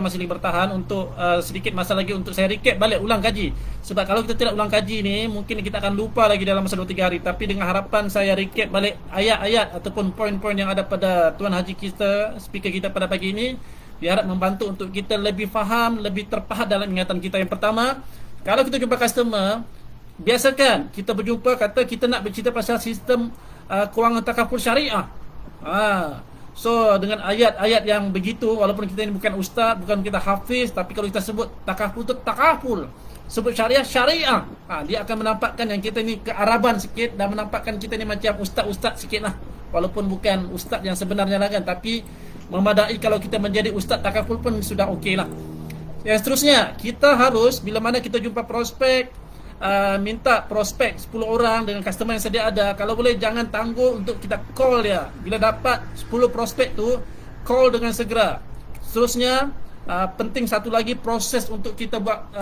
masih lagi bertahan untuk sedikit masa lagi untuk saya recap balik ulang kaji. Sebab kalau kita tidak ulang kaji ni, mungkin kita akan lupa lagi dalam masa 2-3 hari. Tapi dengan harapan saya recap balik ayat-ayat ataupun poin-poin yang ada pada Tuan Haji kita, speaker kita pada pagi ini, diharap membantu untuk kita lebih faham, lebih terpahat dalam ingatan kita. Yang pertama, kalau kita jumpa customer, biasakan kita berjumpa kata kita nak bercerita pasal sistem kewangan takaful syariah. So dengan ayat-ayat yang begitu, walaupun kita ini bukan ustaz, bukan kita hafiz, tapi kalau kita sebut takaful itu takaful, sebut syariah, dia akan menampakkan yang kita ni kearaban sikit dan menampakkan kita ni macam ustaz-ustaz sikit lah, walaupun bukan ustaz yang sebenarnya lah kan, tapi memadai kalau kita menjadi ustaz takaful pun sudah okey lah. Yang seterusnya, kita harus bila mana kita jumpa prospek, minta prospek 10 orang dengan customer yang sedia ada, kalau boleh jangan tangguh untuk kita call dia. Bila dapat 10 prospek tu, call dengan segera. Seterusnya, penting satu lagi proses untuk kita buat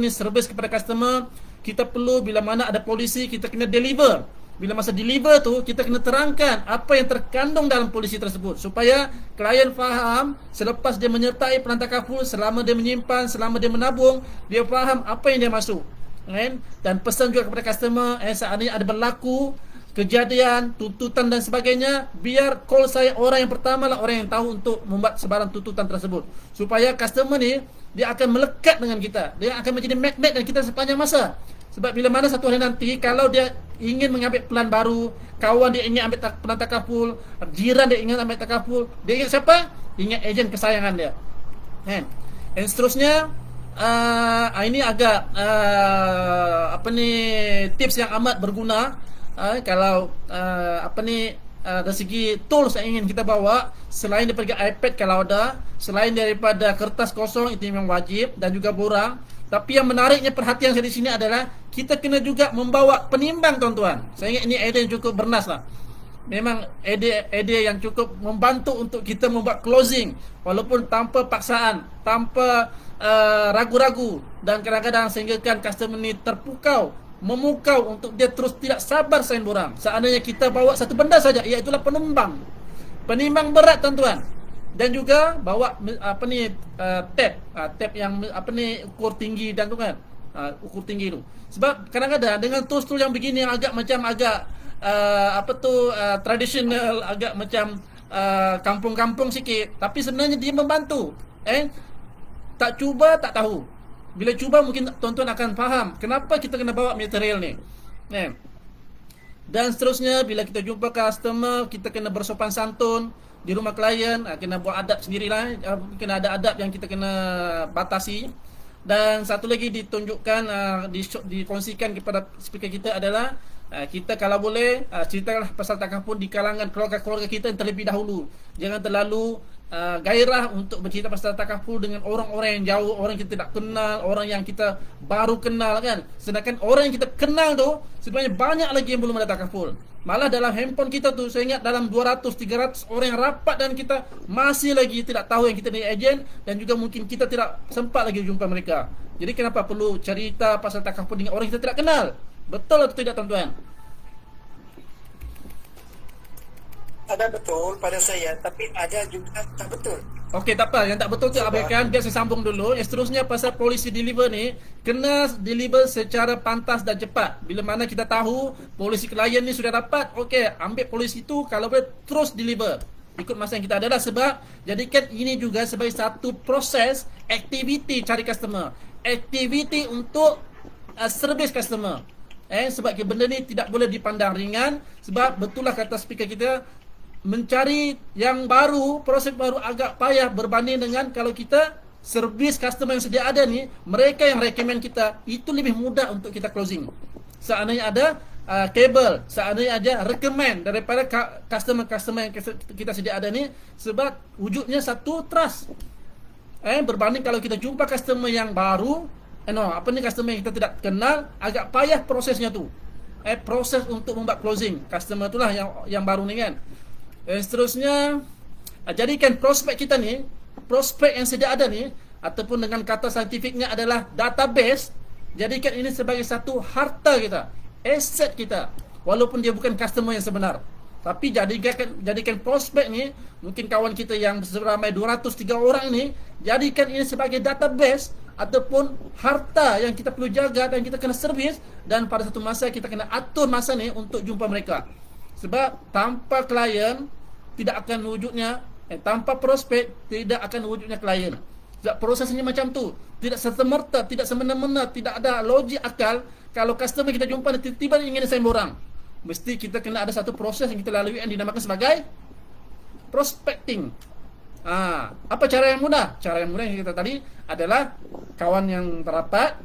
servis kepada customer. Kita perlu bila mana ada polisi, kita kena deliver. Bila masa deliver tu, kita kena terangkan apa yang terkandung dalam polisi tersebut, supaya klien faham selepas dia menyertai pelan takaful, selama dia menyimpan, selama dia menabung, dia faham apa yang dia masuk. Dan pesan juga kepada customer, seandainya ada berlaku kejadian, tuntutan dan sebagainya, biar call saya orang yang pertama lah, orang yang tahu untuk membuat sebarang tuntutan tersebut, supaya customer ni dia akan melekat dengan kita, dia akan menjadi magnet dengan kita sepanjang masa. Sebab bila mana satu hari nanti, kalau dia ingin mengambil pelan baru, kawan dia ingin ambil pelan takaful, jiran dia ingin ambil takaful, dia ingat siapa? Ingat ejen kesayangan dia. Dan seterusnya, ini agak tips yang amat berguna. Kalau dari segi tools yang ingin kita bawa, selain daripada iPad kalau ada, selain daripada kertas kosong, itu memang wajib, dan juga borang. Tapi yang menariknya perhatian saya di sini adalah kita kena juga membawa penimbang, tuan-tuan. Saya ingat ini idea yang cukup bernas lah. Memang idea yang cukup membantu untuk kita membuat closing, walaupun tanpa paksaan, tanpa ragu-ragu, dan kadang-kadang sehinggakan customer ni terpukau, memukau untuk dia terus tidak sabar sign borang. Seandainya kita bawa satu benda saja, iaitu penimbang. Penimbang berat, tuan-tuan. Dan juga bawa tab yang ukur tinggi dan tu kan, ukur tinggi tu. Sebab kadang-kadang dengan tools-tools yang begini yang agak tradisional, agak macam kampung-kampung sikit, tapi sebenarnya dia membantu. Tak cuba tak tahu. Bila cuba mungkin tuan-tuan akan faham kenapa kita kena bawa material ni. Dan seterusnya, bila kita jumpa customer, kita kena bersopan santun. Di rumah klien, kena buat adab sendirilah. Kena ada adab yang kita kena batasi. Dan satu lagi ditunjukkan, dikongsikan kepada speaker kita adalah, kita kalau boleh ceritalah pasal takaful di kalangan keluarga-keluarga kita yang terlebih dahulu. Jangan terlalu gairah untuk bercerita pasal takaful dengan orang-orang yang jauh, orang yang kita tidak kenal, orang yang kita baru kenal kan. Sedangkan orang yang kita kenal tu sebenarnya banyak lagi yang belum ada takaful. Malah dalam handphone kita tu, saya ingat dalam 200-300 orang yang rapat, dan kita masih lagi tidak tahu yang kita ni ejen, dan juga mungkin kita tidak sempat lagi jumpa mereka. Jadi kenapa perlu cerita pasal takaful dengan orang yang kita tidak kenal? Betul atau tidak, tuan-tuan? Ada betul pada saya, tapi ada juga tak betul. Okey, tak apa. Yang tak betul tu abaikan, biar saya sambung dulu. Yang seterusnya pasal polisi deliver ni, kena deliver secara pantas dan cepat. Bila mana kita tahu polisi klien ni sudah dapat, okey, ambil polisi tu, kalau boleh terus deliver ikut masa yang kita ada lah. Sebab jadikan ini juga sebagai satu proses, aktiviti cari customer, aktiviti untuk service customer. Sebab benda ni tidak boleh dipandang ringan. Sebab betul lah kata speaker kita, mencari yang baru, proses baru agak payah berbanding dengan kalau kita servis customer yang sedia ada ni, mereka yang recommend kita, itu lebih mudah untuk kita closing. Seandainya ada kabel, seandainya ada recommend daripada customer yang kita sedia ada ni, sebab wujudnya satu trust. Berbanding kalau kita jumpa customer yang baru, customer yang kita tidak kenal, agak payah prosesnya tu. Proses untuk membuat closing customer itulah yang baru ni kan. Seterusnya, jadikan prospek kita ni, prospek yang sedia ada ni, ataupun dengan kata saintifiknya adalah database, jadikan ini sebagai satu harta kita, aset kita, walaupun dia bukan customer yang sebenar. Tapi jadikan prospek ni, mungkin kawan kita yang seramai 203 orang ni, jadikan ini sebagai database ataupun harta yang kita perlu jaga dan kita kena servis, dan pada satu masa kita kena atur masa ni untuk jumpa mereka. Sebab tanpa klien tidak akan wujudnya, tanpa prospek tidak akan wujudnya klien. Sebab prosesnya macam tu, tidak serta-merta, tidak semena-mena, tidak ada logik akal. Kalau customer kita jumpa tiba-tiba ingin sign borang, mesti kita kena ada satu proses yang kita lalui yang dinamakan sebagai prospecting. Apa cara yang mudah? Cara yang mudah yang kita tadi adalah kawan yang terapat,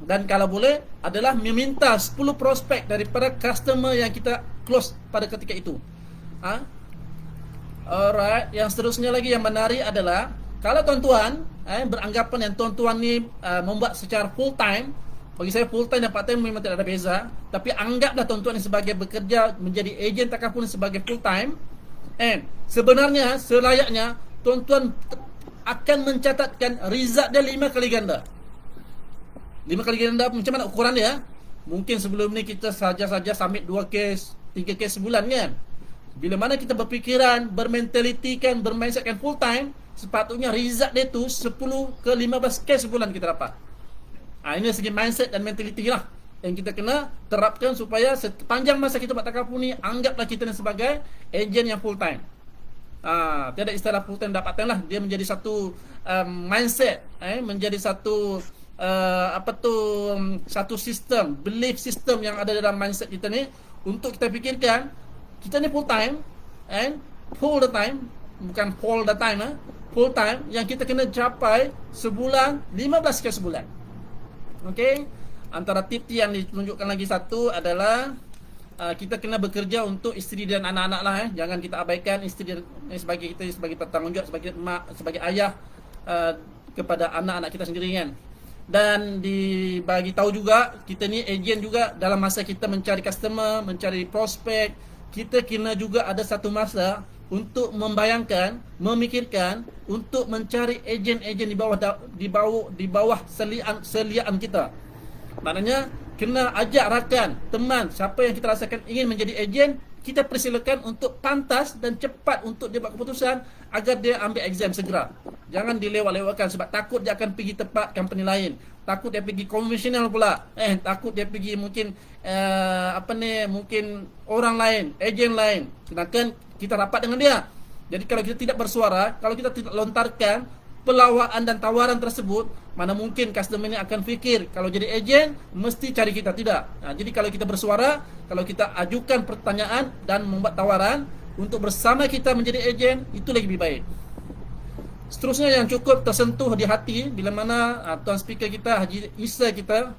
dan kalau boleh adalah meminta 10 prospek daripada customer yang kita close pada ketika itu. Alright, yang seterusnya lagi yang menarik adalah kalau tuan-tuan beranggapan yang tuan-tuan ni membuat secara full time. Bagi saya full time dan part time memang tidak ada beza, tapi anggaplah tuan-tuan ini sebagai bekerja menjadi ejen takaful sebagai full time. Sebenarnya selayaknya tuan-tuan akan mencatatkan result dia 5 kali ganda. 5 kali ganda macam mana ukuran dia? Mungkin sebelum ni kita saja-saja submit 2 case, 3 case sebulan kan. Bila mana kita berfikiran, bermentalitikan, bermindsetkan full time, sepatutnya result dia tu 10 ke 15 case sebulan kita dapat. Ini segi mindset dan mentality lah yang kita kena terapkan supaya sepanjang masa kita buat takaful ni, anggaplah kita ni sebagai ejen yang full time. Tiada istilah full time dapat time lah. Dia menjadi satu mindset, menjadi satu satu sistem, belief system yang ada dalam mindset kita ni, untuk kita fikirkan kita ni full time, full the time, bukan full the time, full time yang kita kena capai sebulan 15 kali sebulan. Okey, antara tips yang ditunjukkan lagi satu adalah kita kena bekerja untuk isteri dan anak-anak lah. Jangan kita abaikan isteri sebagai kita sebagai bertanggungjawab, sebagai mak, sebagai ayah kepada anak-anak kita sendiri kan. Dan dibagi tahu juga kita ni ejen juga, dalam masa kita mencari customer, mencari prospek, kita kena juga ada satu masa untuk membayangkan, memikirkan untuk mencari ejen-ejen di bawah seliaan kita. Maknanya kena ajak rakan, teman, siapa yang kita rasakan ingin menjadi ejen, kita persilakan untuk pantas dan cepat untuk dia buat keputusan agar dia ambil exam segera. Jangan dilewat-lewatkan sebab takut dia akan pergi tempat company lain, takut dia pergi konvensional pula, takut dia pergi mungkin mungkin orang lain, ejen lain. Sedangkan kita rapat dengan dia. Jadi kalau kita tidak bersuara, kalau kita tidak lontarkan pelawaan dan tawaran tersebut, mana mungkin customer ini akan fikir kalau jadi ejen mesti cari kita. Tidak. Jadi kalau kita bersuara, kalau kita ajukan pertanyaan dan membuat tawaran untuk bersama kita menjadi ejen, itu lebih baik. Seterusnya yang cukup tersentuh di hati bila mana tuan speaker kita Haji Isa kita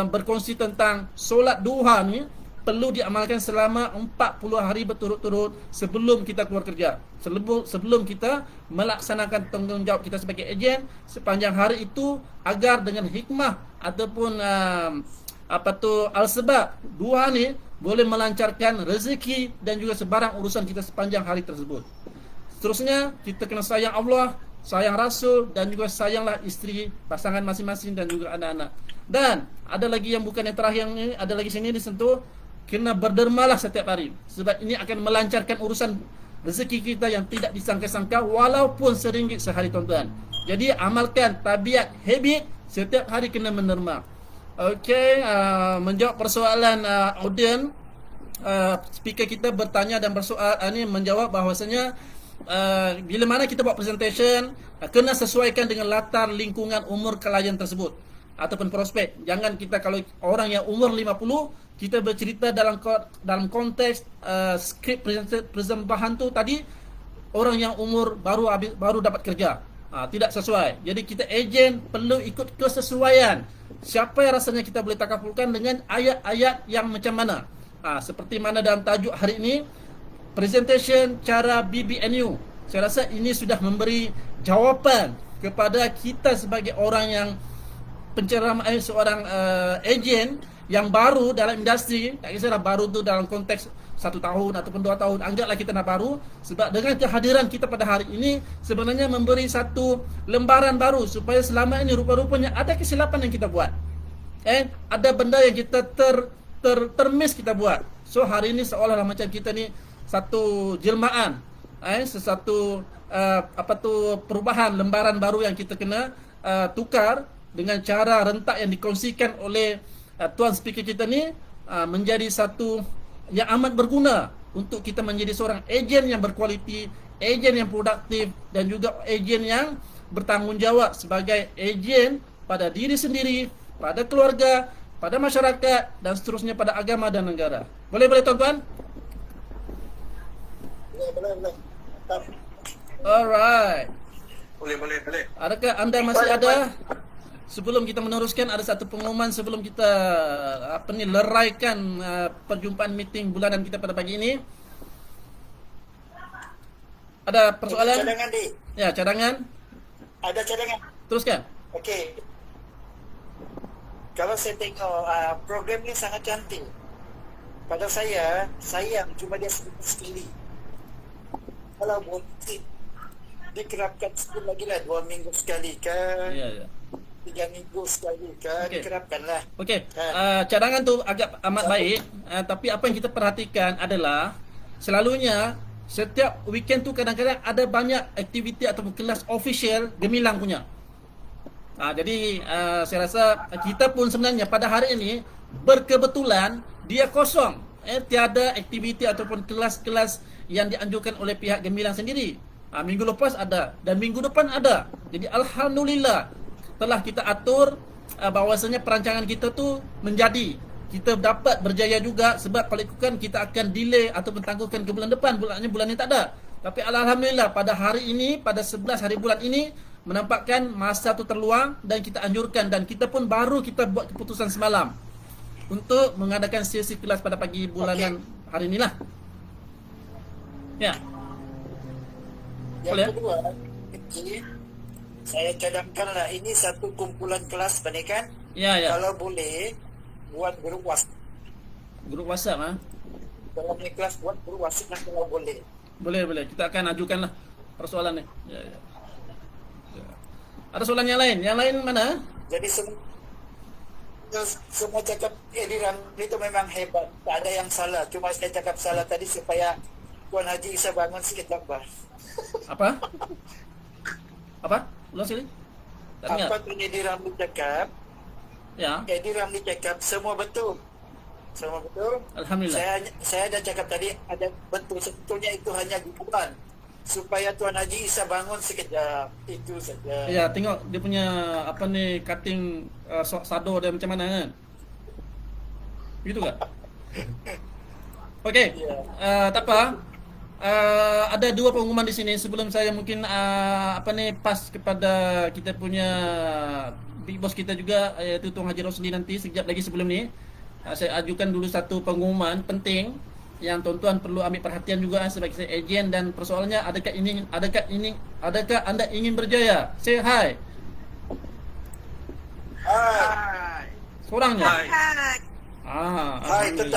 berkongsi tentang solat duha ni perlu diamalkan selama 40 hari berturut-turut sebelum kita keluar kerja. Sebelum kita melaksanakan tanggungjawab kita sebagai ejen sepanjang hari itu, agar dengan hikmah ataupun al-sebab duha ni boleh melancarkan rezeki dan juga sebarang urusan kita sepanjang hari tersebut. Seterusnya kita kena sayang Allah, sayang Rasul, dan juga sayanglah isteri, pasangan masing-masing dan juga anak-anak. Dan ada lagi yang bukan yang terakhir ini, ada lagi sini disentuh, kena berdermalah setiap hari. Sebab ini akan melancarkan urusan rezeki kita yang tidak disangka-sangka, walaupun RM1 sehari tuan-tuan. Jadi amalkan tabiat, habit, setiap hari kena menderma. Okey, menjawab persoalan audien, speaker kita bertanya dan bersoal, ini menjawab bahawasanya bila mana kita buat presentation, kena sesuaikan dengan latar lingkungan umur klien tersebut ataupun prospek. Jangan kita, kalau orang yang umur 50, kita bercerita dalam konteks skrip persembahan tu tadi, orang yang umur baru dapat kerja. Tidak sesuai. Jadi kita ejen perlu ikut kesesuaian. Siapa yang rasanya kita boleh takafulkan dengan ayat-ayat yang macam mana. Seperti mana dalam tajuk hari ini, presentation cara BBNU. Saya rasa ini sudah memberi jawapan kepada kita sebagai orang yang penceramah, seorang ejen yang baru dalam industri. Tak kisahlah baru tu dalam konteks 1 tahun ataupun 2 tahun, anggaplah kita nak baru. Sebab dengan kehadiran kita pada hari ini sebenarnya memberi satu lembaran baru, supaya selama ini rupa-rupanya ada kesilapan yang kita buat, ada benda yang kita termiss kita buat. So hari ini seolah-olah macam kita ni satu jelmaan, sesuatu perubahan lembaran baru yang kita kena tukar dengan cara rentak yang dikongsikan oleh tuan speaker kita ni, menjadi satu yang amat berguna untuk kita menjadi seorang ejen yang berkualiti, ejen yang produktif, dan juga ejen yang bertanggungjawab sebagai ejen pada diri sendiri, pada keluarga, pada masyarakat, dan seterusnya pada agama dan negara. Boleh tuan-tuan? Boleh. Mantap. Alright. Boleh. Adakah anda masih ada? Sebelum kita meneruskan, ada satu pengumuman sebelum kita leraikan perjumpaan meeting bulanan kita pada pagi ini. Ada persoalan? Cadangan, Dik. Ya, cadangan. Ada cadangan. Teruskan. Okey. Kalau saya tengok program ni sangat cantik. Pada saya, sayang cuma dia sekali. Kalau boleh dikerapkan sekali lagi lah, 2 minggu sekali kan, Ya. 3 minggu sekali kan, Okey. dikerapkan lah. Okey, cadangan tu agak amat baik, tapi apa yang kita perhatikan adalah selalunya setiap weekend tu kadang-kadang ada banyak aktiviti ataupun kelas official Gemilang punya. Jadi saya rasa kita pun sebenarnya pada hari ini berkebetulan dia kosong. Tiada aktiviti ataupun kelas-kelas yang dianjurkan oleh pihak Gemilang sendiri. Minggu lepas ada dan minggu depan ada. Jadi alhamdulillah telah kita atur bahawasanya perancangan kita tu menjadi. Kita dapat berjaya juga, sebab kalau ikutkan kita akan delay ataupun tangguhkan ke bulan depan. Bulannya bulan ini tak ada. Tapi alhamdulillah pada hari ini, pada 11 hari bulan ini, menampakkan masa tu terluang dan kita anjurkan, dan kita pun baru kita buat keputusan semalam untuk mengadakan sesi kelas pada pagi bulanan hari inilah. Ya. Boleh? Yang kedua, ini saya cadangkan lah, ini satu kumpulan kelas ni kan. Ya. Kalau boleh buat grup WhatsApp. Grup WhatsApp Dalam ni kelas buat grup WhatsApp lah kalau boleh. Boleh. Kita akan ajukanlah persoalan ni. Ya. Ada soalan yang lain? Yang lain mana? Jadi semua cakap Ediran itu memang hebat. Tak ada yang salah. Cuma saya cakap salah tadi supaya Tuan Haji Isa bangun sikit gambar. Apa? Ulang sekali. Tak dengar. Apa Tuan Edi Ramli cakap? Ya. Edi Ramli cakap semua betul. Semua betul. Alhamdulillah. Saya dah cakap tadi ada betul, sebetulnya itu hanya guguran supaya Tuan Haji Isa bangun sekejap. Itu saja. Ya, tengok dia punya cutting sado dia macam mana kan? Begitu tak? Okey. Ya. Tak apa. Ada dua pengumuman di sini sebelum saya mungkin pass kepada kita punya big boss kita juga, iaitu Tuan Haji Rosli nanti sekejap lagi. Sebelum ni saya ajukan dulu satu pengumuman penting yang tuan-tuan perlu ambil perhatian juga sebagai saya ejen, dan persoalannya adakah anda ingin berjaya? Say hi. Hai. Seorangnya. Hai. Hai, Alhamdulillah. tetap